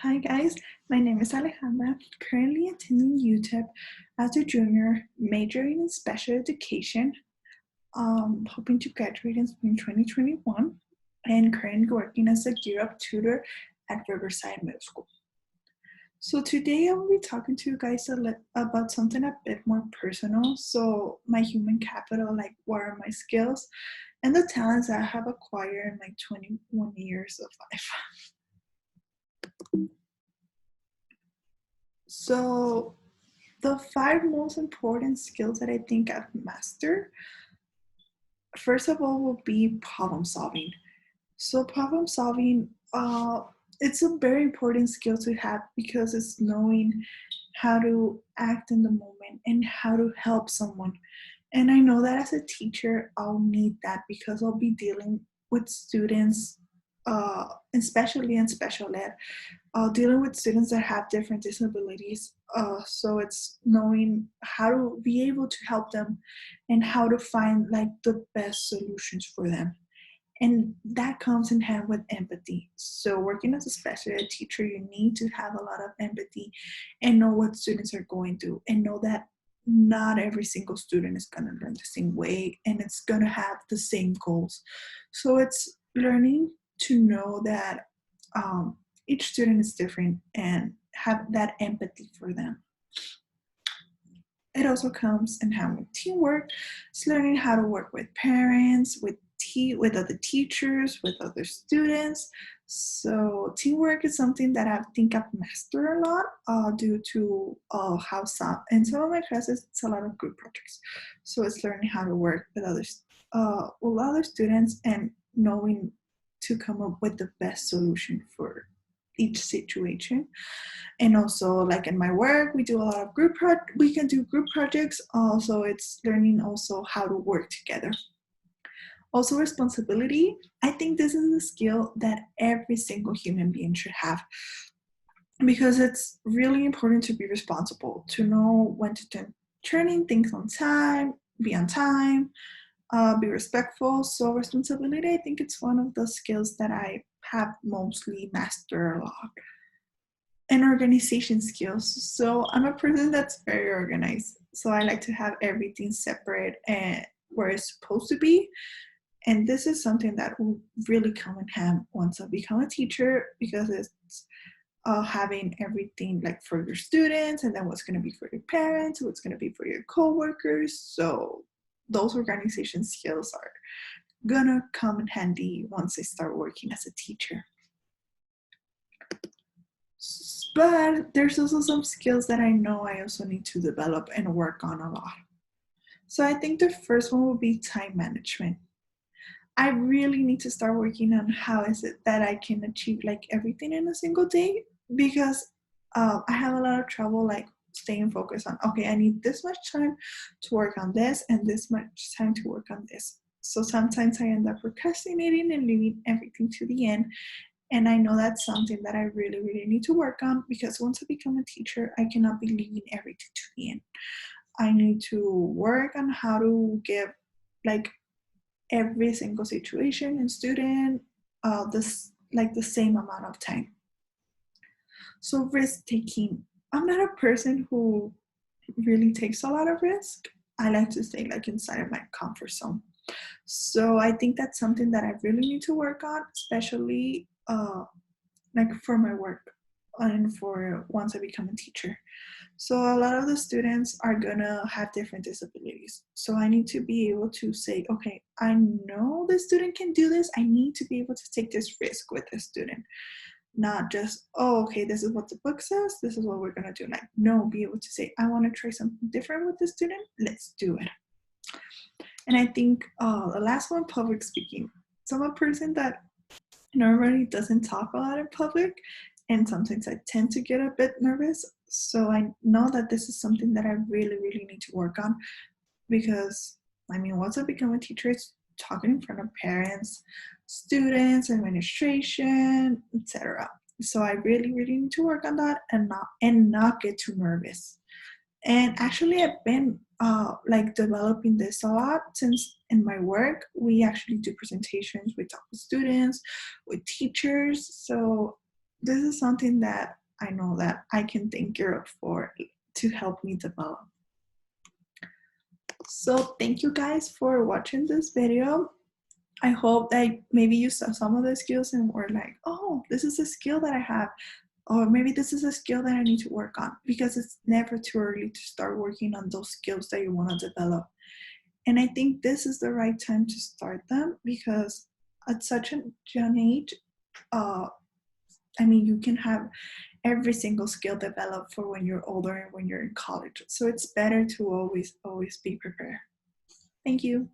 Hi guys, my name is Alejandra, currently attending UTEP as a junior, majoring in special education, hoping to graduate in spring 2021, and currently working as a Gear Up tutor at Riverside Middle School. So today I will be talking to you guys about something a bit more personal. So my human capital, like what are my skills and the talents that I have acquired in my 21 years of life. So the 5 most important skills that I think I've mastered, first of all, will be problem solving. So problem solving, it's a very important skill to have because it's knowing how to act in the moment and how to help someone. And I know that as a teacher, I'll need that because I'll be dealing with students, especially in special ed, dealing with students that have different disabilities. So it's knowing how to be able to help them and how to find like the best solutions for them. And that comes in hand with empathy. So working as a special ed teacher, you need to have a lot of empathy and know what students are going through and know that not every single student is going to learn the same way and it's going to have the same goals. So it's learning to know that each student is different and have that empathy for them. It also comes in hand with teamwork. It's learning how to work with parents, with other teachers, with other students. So teamwork is something that I think I've mastered a lot due to how in some of my classes, it's a lot of group projects. So it's learning how to work with other students and knowing to come up with the best solution for each situation. And also, like in my work, we do a lot of we can do group projects. Also, it's learning also how to work together. Also, responsibility. I think this is a skill that every single human being should have because it's really important to be responsible, to know when to turn things on time, be on time, be respectful. So responsibility, I think it's one of the skills that I have mostly mastered a lot. And organization skills. So I'm a person that's very organized. So I like to have everything separate and where it's supposed to be. And this is something that will really come in hand once I become a teacher because it's having everything like for your students and then what's going to be for your parents, what's going to be for your coworkers. So those organization skills are going to come in handy once I start working as a teacher. But there's also some skills that I know I also need to develop and work on a lot. So I think the first one will be time management. I really need to start working on how is it that I can achieve like everything in a single day because I have a lot of trouble like staying focused on, okay, I need this much time to work on this and this much time to work on this. So sometimes I end up procrastinating and leaving everything to the end. And I know that's something that I really, really need to work on because once I become a teacher, I cannot be leaving everything to the end. I need to work on how to give like every single situation and student the same amount of time. So risk taking. I'm not a person who really takes a lot of risk. I like to stay like inside of my comfort zone. So I think that's something that I really need to work on, especially like for my work and for once I become a teacher. So a lot of the students are gonna have different disabilities. So I need to be able to say, okay, I know the student can do this. I need to be able to take this risk with the student. Not just, oh, okay, this is what the book says. This is what we're gonna do. Like, no, be able to say, I wanna try something different with the student. Let's do it. And I think the last one, public speaking. So I'm a person that normally doesn't talk a lot in public, and sometimes I tend to get a bit nervous. So I know that this is something that I really, really need to work on because, I mean, once I become a teacher, it's talking in front of parents, students, administration, etc. So I really, really need to work on that and not get too nervous. And actually, I've been like developing this a lot since in my work, we actually do presentations, we talk with students, with teachers. So this is something that I know that I can thank Europe for to help me develop. So thank you guys for watching this video. I hope that maybe you saw some of the skills and were like, oh, this is a skill that I have, or maybe this is a skill that I need to work on, because it's never too early to start working on those skills that you want to develop. And I think this is the right time to start them, because at such a young age, I mean, you can have every single skill developed for when you're older and when you're in college. So it's better to always be prepared. Thank you.